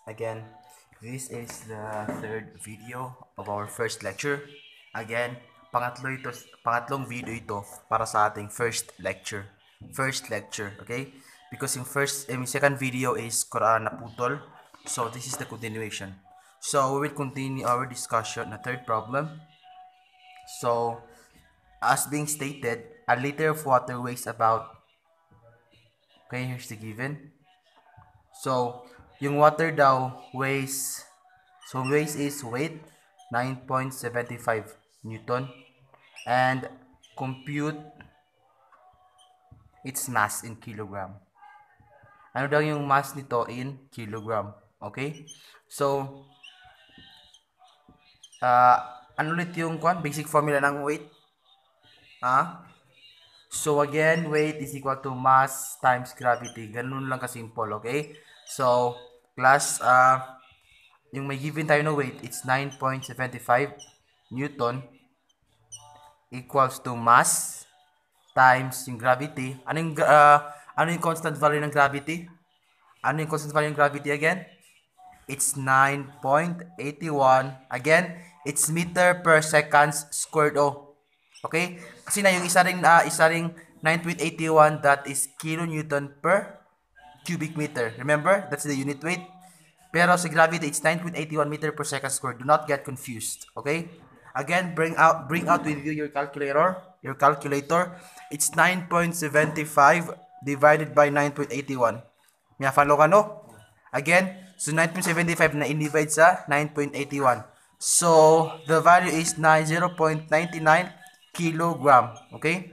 Again, this is the third video of our first lecture. Again, pangatlong video ito para sa ating first lecture. First lecture, okay? Because yung second video is Quran naputol. So this is the continuation. So we will continue our discussion na third problem. So as being stated, a liter of water weighs about, okay, here's the given. So, yung water daw weighs, weight 9.75 Newton, and compute its mass in kilogram. Ano daw yung mass nito in kilogram? Okay? So, ano ulit yung basic formula ng weight? So again, weight is equal to mass times gravity. Ganun lang kasimple, okay? So, class, yung may given tayo na weight, it's 9.75 Newton equals to mass times yung gravity. Ano yung constant value ng gravity? Ano yung constant value ng gravity again? It's 9.81. Again, it's meter per seconds squared. Okay? Kasi na yung isa ring 9.81, that is kilonewton per cubic meter. Remember? That's the unit weight. Pero sa gravity, it's 9.81 meter per second squared. Do not get confused. Okay? Again, bring out with you your calculator. It's 9.75 divided by 9.81. May follow ka, no? Again, so 9.75 na in-divide sa 9.81. So, the value is 0.99 kilogram. Okay?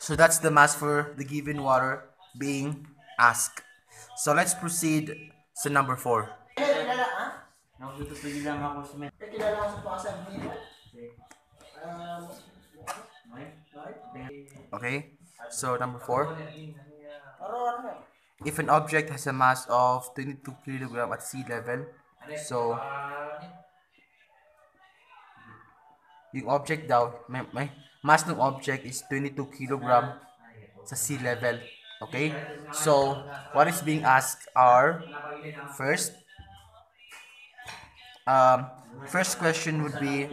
So, that's the mass for the given water being asked. So, let's proceed sa number 4. Kilala ako sa pasan nila. Okay, so number 4. If an object has a mass of 22 kg at sea level, so yung object daw, may mass ng object is 22 kg sa sea level. Okay, so what is being asked are first question would be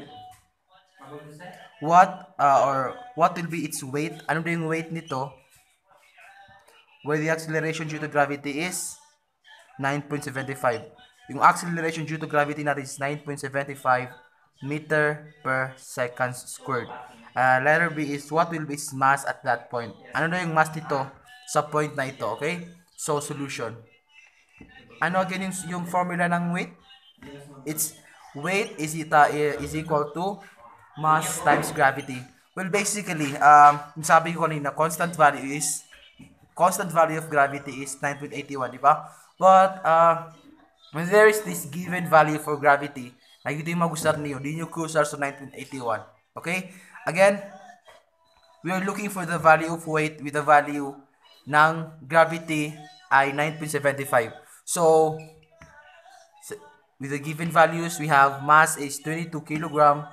what will be its weight? Ano ba yung weight nito? Where the acceleration due to gravity is 9.75. Yung acceleration due to gravity natin is 9.75 meter per second squared. Letter B is what will be its mass at that point. Ano na yung mass nito sa point na ito, okay? So, solution. Ano again yung formula ng weight? It's weight is equal to mass times gravity. Well, basically, sabi ko kanina, constant value of gravity is 9.81, di ba? But, when there is this given value for gravity, ito yung magusar niyo, di nyo kusar sa 9.81. Okay? Again, we are looking for the value of weight with the value ng gravity ay 9.75. So, with the given values, we have mass is 22 kg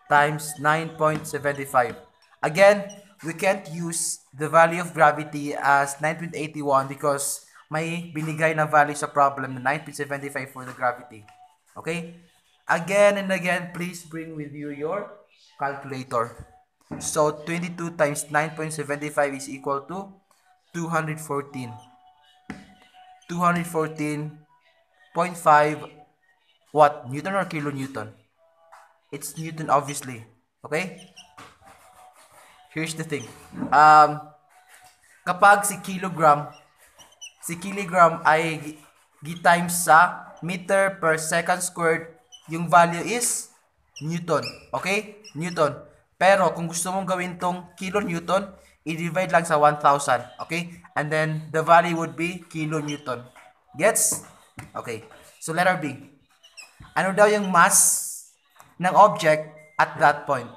times 9.75. Again, we can't use the value of gravity as 9.81 because may binigay na value sa problem na 9.75 for the gravity. Okay? Again and again, please bring with you your calculator. So, 22 times 9.75 is equal to 214. 214.5 what? Newton or kilonewton? It's Newton, obviously. Okay? Here's the thing. Kapag si kilogram ay times sa meter per second squared, yung value is Newton. Okay? Newton. Pero kung gusto mong gawin tong kilonewton, i-divide lang sa 1,000. Okay? And then, the value would be kilonewton. Gets? Okay. So, letter B. Ano daw yung mass ng object at that point?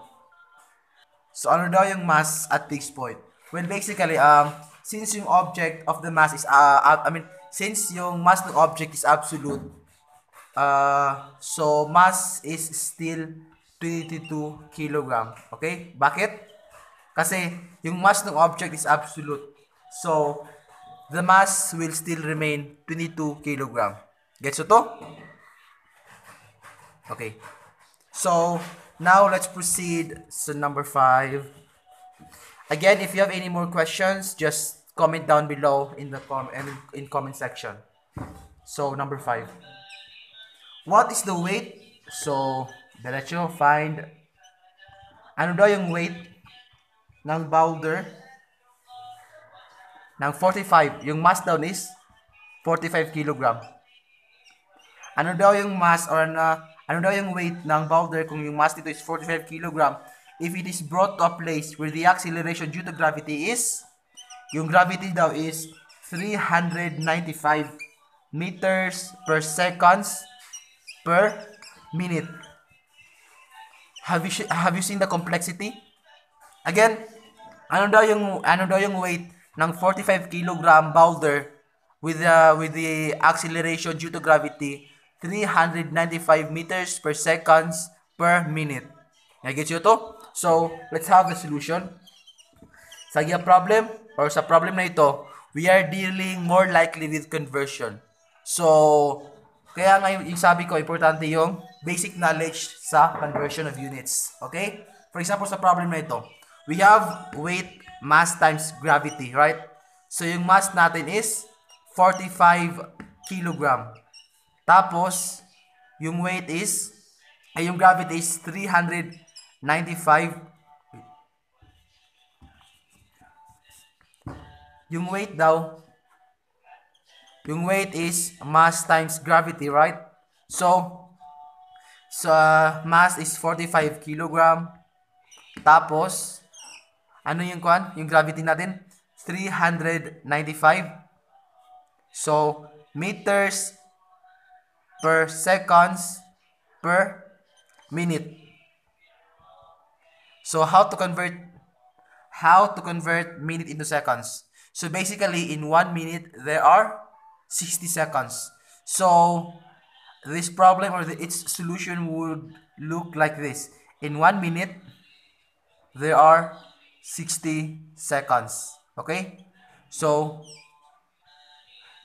So, ano daw yung mass at this point? Well, basically, since yung object of the mass is, since yung mass ng object is absolute, so mass is still 22 kg. Okay? Bakit? Kasi yung mass ng object is absolute. So, the mass will still remain 22 kilogram. Gets to? Okay. So, now let's proceed to number 5. Again, if you have any more questions, just comment down below in the comment section. So, number 5. What is the weight? So, diretso find ano daw yung weight ng boulder ng 45. Yung mass down is 45 kilogram. Ano daw yung mass or ano daw yung weight ng boulder kung yung mass dito is 45 kilogram if it is brought to a place where the acceleration due to gravity is, yung gravity daw is 395 meters per seconds per minute. Have you seen the complexity? Again, ano daw yung weight ng 45 kilogram boulder with the acceleration due to gravity 395 meters per seconds per minute. Nagets nyo to? So, let's have the solution. Sa problem or sa problem na ito, we are dealing more likely with conversion. So, kaya nga yung sabi ko, importante yung basic knowledge sa conversion of units. Okay? For example, sa problem na ito, we have weight, mass times gravity, right? So, yung mass natin is 45 kilogram. Tapos, yung weight is, yung gravity is 395. Yung weight daw, yung weight is mass times gravity, right? So mass is 45 kilogram. Tapos, ano yung kwan? Yung gravity natin? 395. So, meters per seconds per minute. So, how to convert minute into seconds? So, basically, in 1 minute, there are 60 seconds. So, this problem or its solution would look like this. In 1 minute, there are 60 seconds. Okay? So,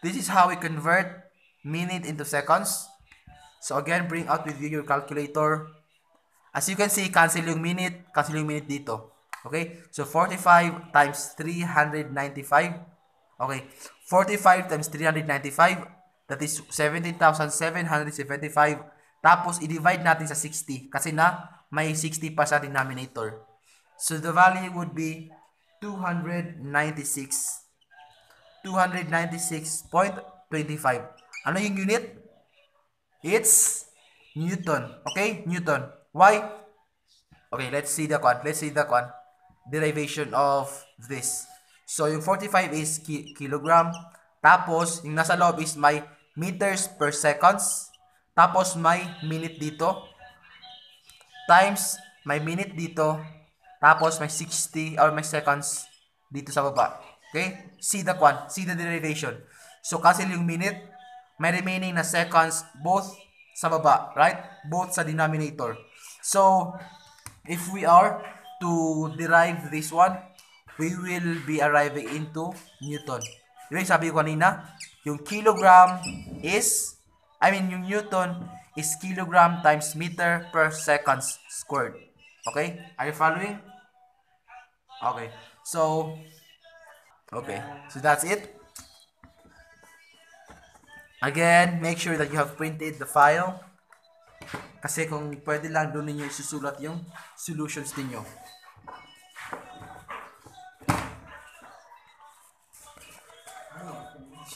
this is how we convert minute into seconds. So, again, bring out with you your calculator. As you can see, cancel yung minute dito. Okay? So, 45 times 395. Okay, 45 times 395, that is 17,775. Tapos, i-divide natin sa 60 kasi may 60 pa sa denominator. So, the value would be 296.25. Ano yung unit? It's Newton. Okay? Newton. Why? Okay, let's see the derivation of this. So, yung 45 is kilogram. Tapos, yung nasa loob is may meters per seconds. Tapos, may minute dito. Times, may minute dito. Tapos, may 60 or may seconds dito sa baba. Okay? See the derivation. So, cancel yung minute. May remaining na seconds both sa baba. Right? Both sa denominator. So, if we are to derive this one, we will be arriving into Newton. Yung sabi ko kanina, yung kilogram is, yung Newton is kilogram times meter per seconds squared. Okay? Are you following? Okay. So that's it. Again, make sure that you have printed the file. Kasi kung pwede lang, doon ninyo isusulat yung solutions ninyo.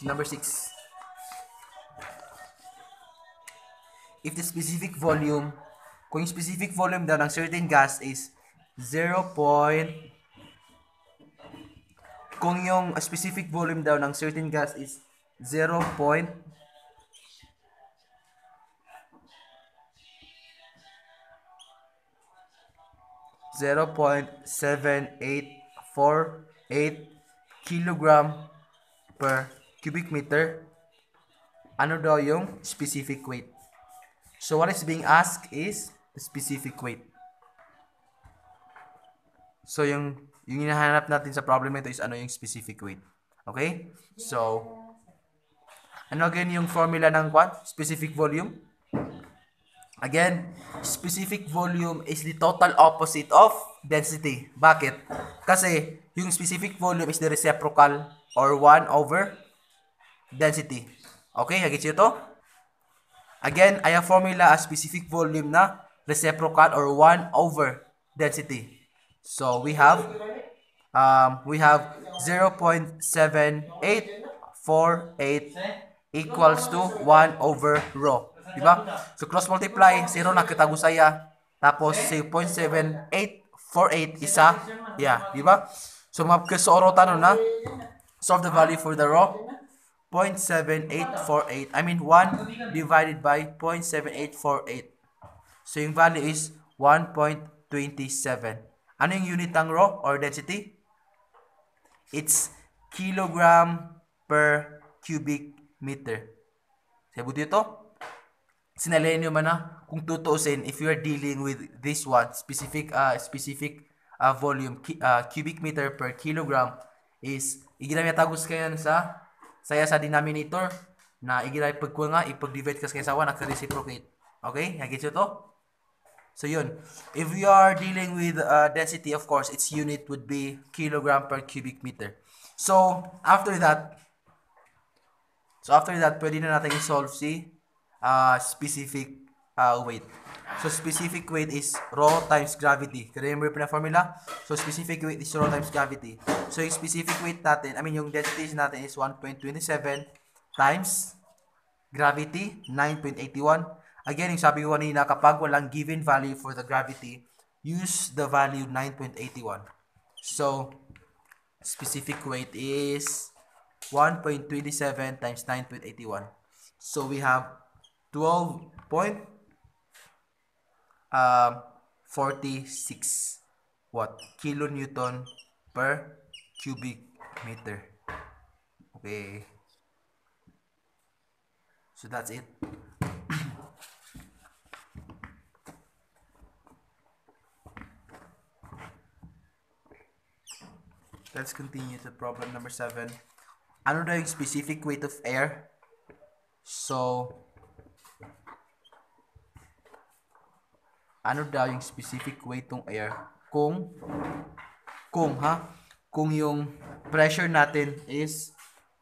Number 6. If the specific volume, kung yung specific volume daw ng certain gas is 0. Kung yung specific volume daw ng certain gas is 0.0.784 kilogram per cubic meter, ano daw yung specific weight? So what is being asked is the specific weight. So yung hinahanap natin sa problem ito is ano yung specific weight. Okay? So, ano again yung formula ng specific volume? Again, specific volume is the total opposite of density. Bakit? Kasi yung specific volume is the reciprocal or 1 over density. Okay, hagit siyo to? Again, I have formula a specific volume na reciprocal or 1 over density. So we have 0.7848 equals to 1 over rho. Diba? So cross multiply, 0 na kitagusaya. Tapos 0.7848 isa. Yeah, diba? So mapkasorotan na. Solve the value for the rho. 0.7848. I mean 1 divided by 0.7848. So yung value is 1.27. Ano yung unit ng rho or density? It's kilogram per cubic meter. Sabi dito, sinalayin nyo man na kung tutuusin if you are dealing with this one, specific volume, cubic meter per kilogram is, iginamit tagos kayo sa saya sa denominator na iginamit pagkuha nga, ipag-divide ka sa 1, naka-reciprocate. Okay? Hagit to? So yun, if we are dealing with density, of course, its unit would be kilogram per cubic meter. So after that, pwede na natin i-solve si specific weight. So specific weight is rho times gravity. Remember pa na formula? So specific weight is rho times gravity. So yung specific weight natin, yung density natin is 1.27 times gravity, 9.81. Again, yung sabi ko kanina, kapag walang given value for the gravity, use the value 9.81. So, specific weight is 1.27 times 9.81. So, we have 12.46 kilonewton per cubic meter. Okay. So, that's it. Let's continue to problem number 7. Ano daw yung specific weight of air? So, ano daw yung specific weight ng air? Kung yung pressure natin is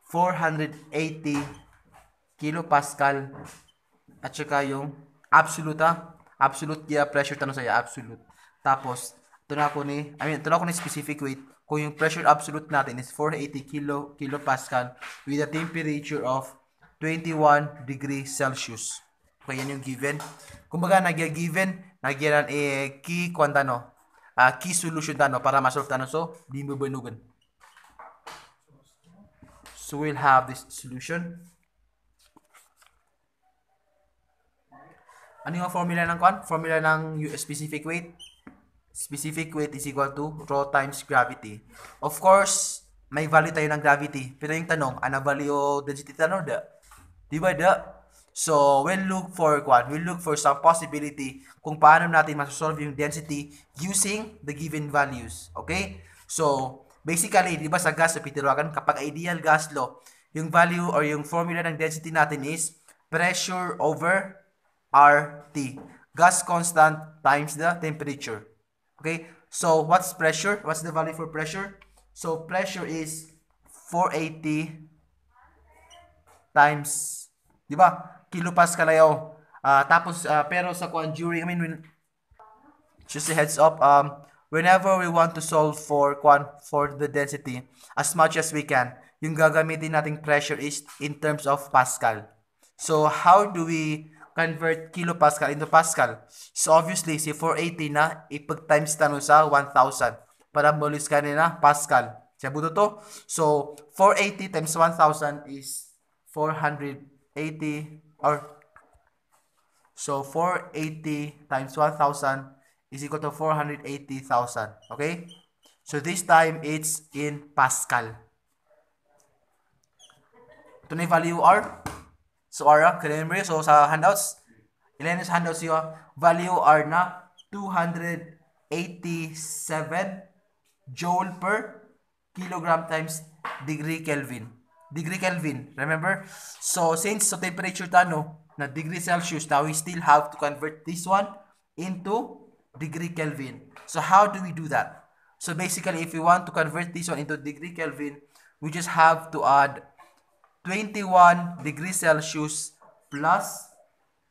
480 kilopascal at saka yung absolute pressure tanong sa'yo, absolute. Tapos, ito na ako ni specific weight. Kung yung pressure absolute natin is 480 kilopascal with a temperature of 21 degrees Celsius. Okay, yan yung given. Kumbaga, nagya-given, nagyan key key solution para ma-solve so di mo banugan. So we'll have this solution. Ano yung formula ng Formula ng specific weight? Specific weight is equal to rho times gravity. Of course, may value tayo ng gravity. Pero yung tanong, ano value o density tanong da? Diba da? So, we'll look for some possibility kung paano natin masosolve yung density using the given values. Okay? So, basically, di ba sa gas, sa Pitiragan, kapag ideal gas law, yung value or yung formula ng density natin is pressure over RT. Gas constant times the temperature. Okay? So, what's pressure? What's the value for pressure? So, pressure is 480 times, di ba? Kilopascal ayaw. Tapos, pero sa during, just a heads up, whenever we want to solve for the density, as much as we can, yung gagamitin nating pressure is in terms of Pascal. So, how do we convert kilopascal into Pascal? So, obviously, si 480 na, ipag-times tanong sa 1,000 para mulis ka na Pascal. Siya buto to? So, 480 times 1,000 is 480 so 480 times 1,000 is equal to 480,000. Okay? So, this time, it's in Pascal. Ito na yung value R. So, R, remember, so sa handouts, ilan sa handouts yung value R na 287 joule per kilogram times degree Kelvin. Degree Kelvin, remember? So, since so temperature tano na degree Celsius, now we still have to convert this one into degree Kelvin. So, how do we do that? So, basically, if we want to convert this one into degree Kelvin, we just have to add 21 degrees Celsius plus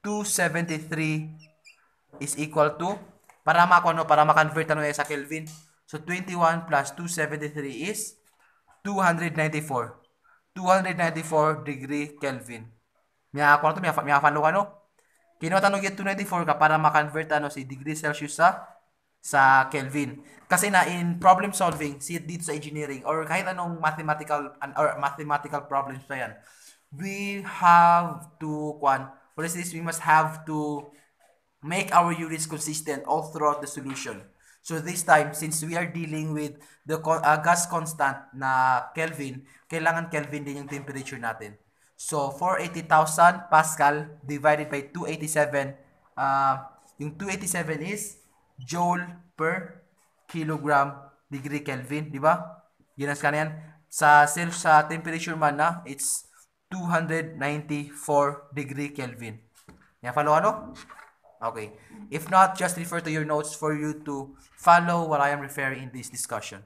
273 is equal to, para ma-convert sa Kelvin. So, 21 plus 273 is 294. 294 degree Kelvin. Miya ako na to, miya follow ka no? Kinuha yung 294 ka para ma-convert si degree Celsius sa Kelvin. Kasi na in problem solving, see dito sa engineering or kahit anong mathematical problems pa yan, we have to what is this? We must have to make our units consistent all throughout the solution. So this time, since we are dealing with the gas constant na Kelvin, kailangan Kelvin din yung temperature natin. So 480,000 Pascal divided by 287, yung 287 is Joule per kilogram degree Kelvin, di ba? Ginas ka na yan. Sa temperature man na, it's 294 degree Kelvin. Yan, follow ano? Okay. If not, just refer to your notes for you to follow what I am referring in this discussion.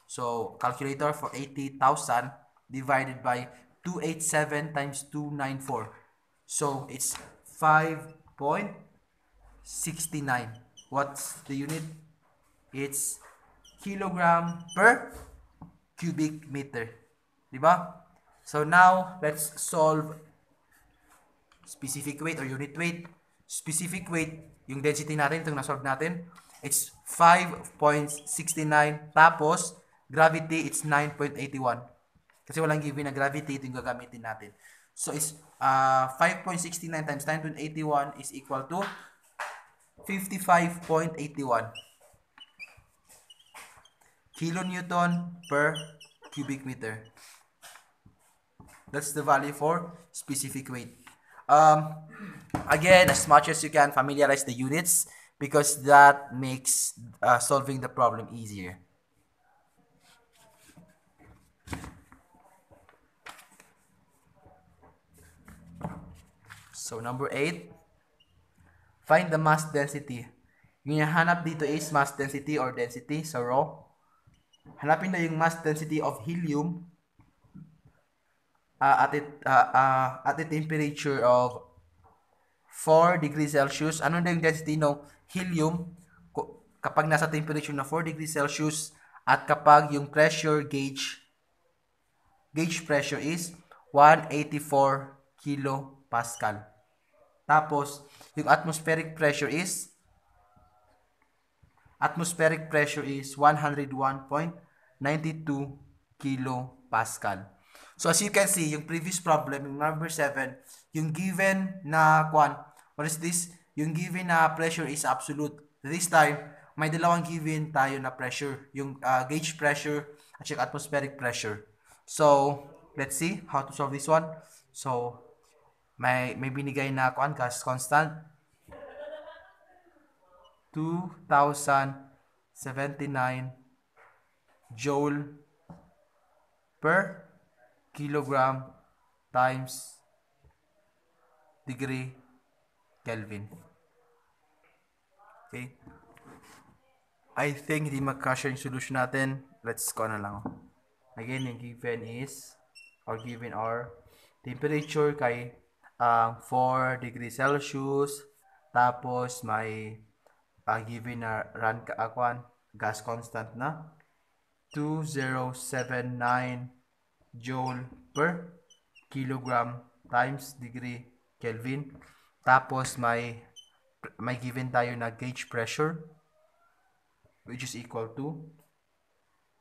So, calculator for 80,000 divided by 287 times 294. So, it's 5.69. What's the unit? It's kilogram per cubic meter. Diba? So, now, let's solve specific weight or unit weight. Specific weight, yung density natin, itong nasolve natin, it's 5.69. Tapos, gravity, it's 9.81. Kasi walang given na gravity, ito yung gagamitin natin. So, it's 5.69 times 9.81 is equal to 55.81 kilonewton per cubic meter. That's the value for specific weight. Again, as much as you can, familiarize the units because that makes solving the problem easier. So, number 8, find the mass density. Yung hanap dito is mass density or density sa raw. Hanapin na yung mass density of helium at a temperature of 4 degrees Celsius. Ano na yung density ng helium kapag nasa temperature na 4 degrees Celsius at kapag yung pressure gauge pressure is 184 kilopascal. Tapos, yung atmospheric pressure is 101.92 kilopascal. So, as you can see, yung previous problem, yung number 7, yung given na what is this? Yung given na pressure is absolute. This time, may dalawang given tayo na pressure. Yung gauge pressure at yung atmospheric pressure. So, let's see how to solve this one. So, may binigay na gas constant. 2,079 joule per kilogram times degree Kelvin. Okay. I think hindi magkasya yung solution natin. Let's go na lang. Again, yung given is given our temperature kay 4 degrees Celsius. Tapos may given na gas constant na 2079 joule per kilogram times degree Kelvin. Tapos may given tayo na gauge pressure which is equal to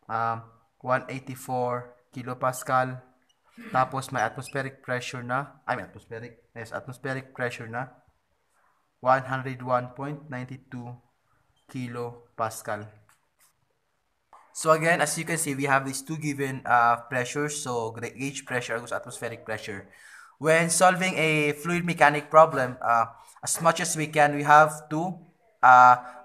184 kilopascal. Tapos may atmospheric pressure na atmospheric pressure na 101.92 kilopascal. So again, as you can see, we have these two given pressures. So gauge pressure equals atmospheric pressure. When solving a fluid mechanic problem, as much as we can, we have to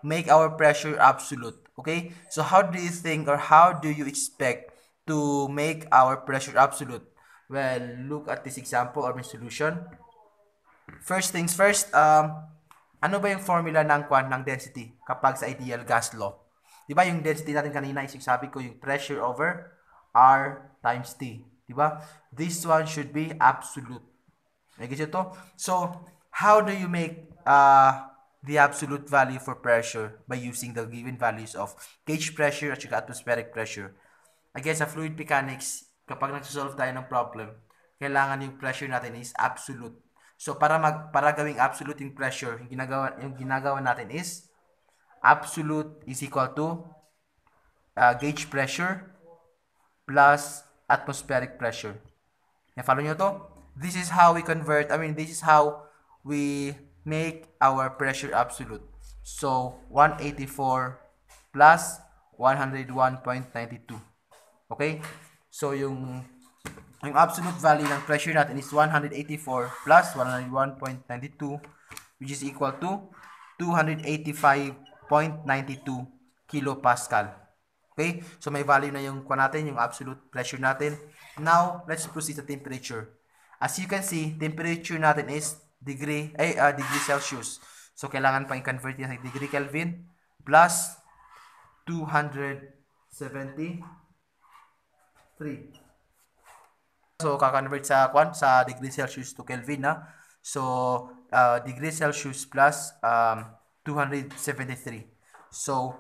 make our pressure absolute. Okay? So how do you think or how do you expect to make our pressure absolute? Well, look at this example or my solution. First things first, ano ba yung formula ng density kapag sa ideal gas law? Di ba yung density natin kanina is yung sabi ko yung pressure over R times T. Di ba? This one should be absolute. Nagigits ito? So, how do you make the absolute value for pressure by using the given values of gauge pressure at saka atmospheric pressure? Again, sa fluid mechanics, kapag nagsosolve tayo ng problem, kailangan yung pressure natin is absolute. So, para gawing absolute yung pressure, yung ginagawa natin is absolute is equal to gauge pressure plus atmospheric pressure. Follow nyo to? This is how we convert, this is how we make our pressure absolute. So, 184 plus 101.92. Okay? So, yung absolute value ng pressure natin is 184 plus 101.92, which is equal to 285.92 kilopascal. Okay? So, may value na yung natin, yung absolute pressure natin. Now, let's proceed to temperature. As you can see, temperature natin is degree Celsius. So, kailangan pang i-convert yan sa degree Kelvin plus 273. So, kakonvert sa degree Celsius to Kelvin na. So, degree Celsius plus 273. So,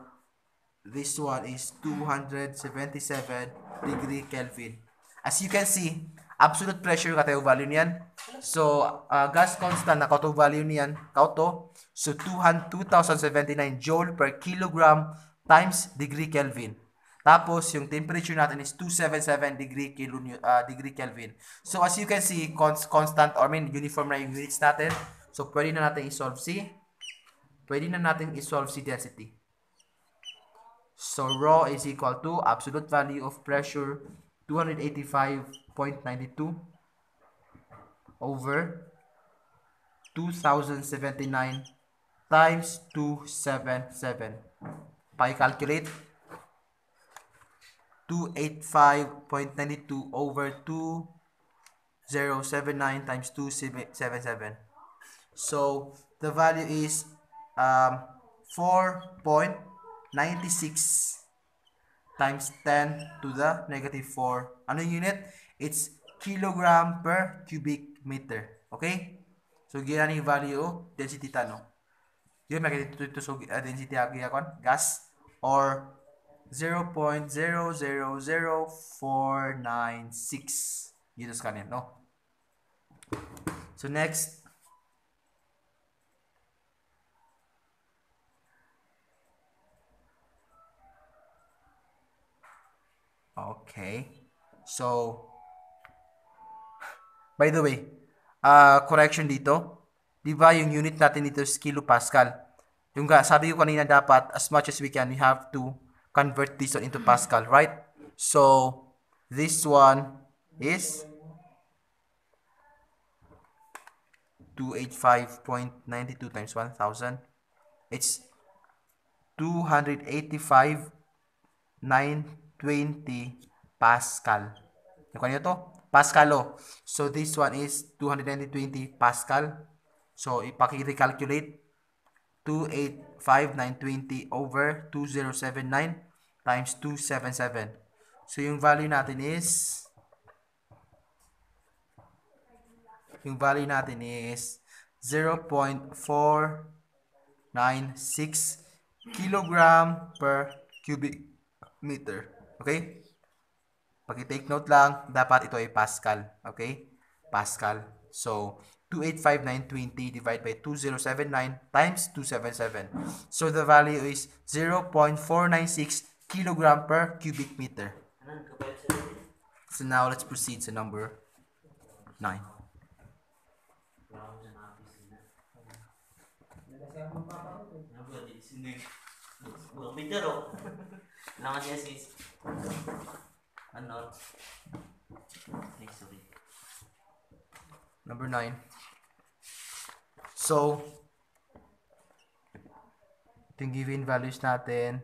this one is 277 degree Kelvin. As you can see, absolute pressure katayo value niyan. So, gas constant na kauto value niyan, kauto. So, 2079 joule per kilogram times degree Kelvin. Tapos, yung temperature natin is 277 degree Kelvin. So, as you can see, constant or uniform na yung units natin. So, pwede na natin i-solve si density. So, rho is equal to absolute value of pressure 285.92 over 2079 times 277. Paki-calculate. 285.92 over 2079 times 277. So, the value is 4.96 times 10 to the negative 4. Ano yung unit? It's kilogram per cubic meter. Okay? So, gina yung value of density tanong. Yun, makikita ito so density agakon gas or 0.000496. Dito sa kanin, no? So, next. Okay. So, by the way, correction dito. Di ba yung unit natin dito is kilopascal? Yung sabi ko kanina dapat, as much as we can, we have to convert this one into Pascal, right? So, this one is 285.92 times 1,000. It's 285,920 Pascal. Yung kanina to? Pascal, oh. So, this one is 220 Pascal. So, ipaki-recalculate 285,920 over 2079 times 277. So, yung value natin is 0.496 kilogram per cubic meter. Okay? Pag-take note lang, dapat ito ay Pascal. Okay? Pascal. So, 285,920 divided by 2079 times 277. So, the value is 0.496 kilogram per cubic meter. So, now let's proceed to number 9. Number 9. So, yung given values natin,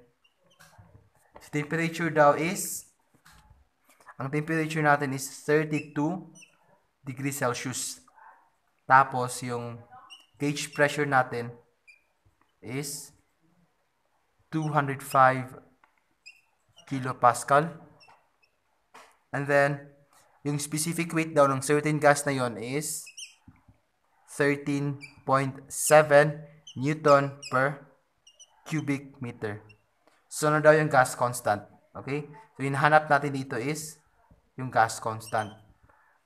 temperature daw is ang temperature natin is 32 degrees Celsius. Tapos, yung gauge pressure natin is 205 kilopascal. And then, yung specific weight daw ng certain gas na yon is 13.7 Newton per cubic meter. So, ano daw yung gas constant? Okay? So, hinahanap natin dito is yung gas constant.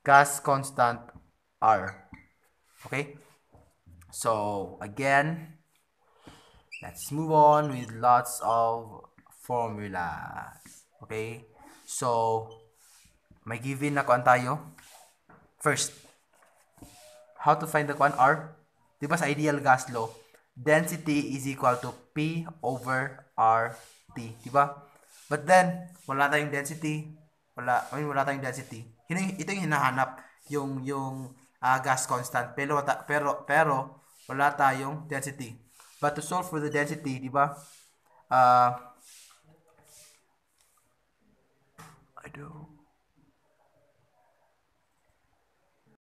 Gas constant R. Okay? So, again, let's move on with lots of formulas. Okay? So, may given na kuan tayo. First, how to find the kuan R? Diba sa ideal gas law, density is equal to P over RT. Diba? But then, wala tayong density. Wala tayong density. Ito yung hinahanap, yung gas constant. Pero wala tayong density. But to solve for the density, diba?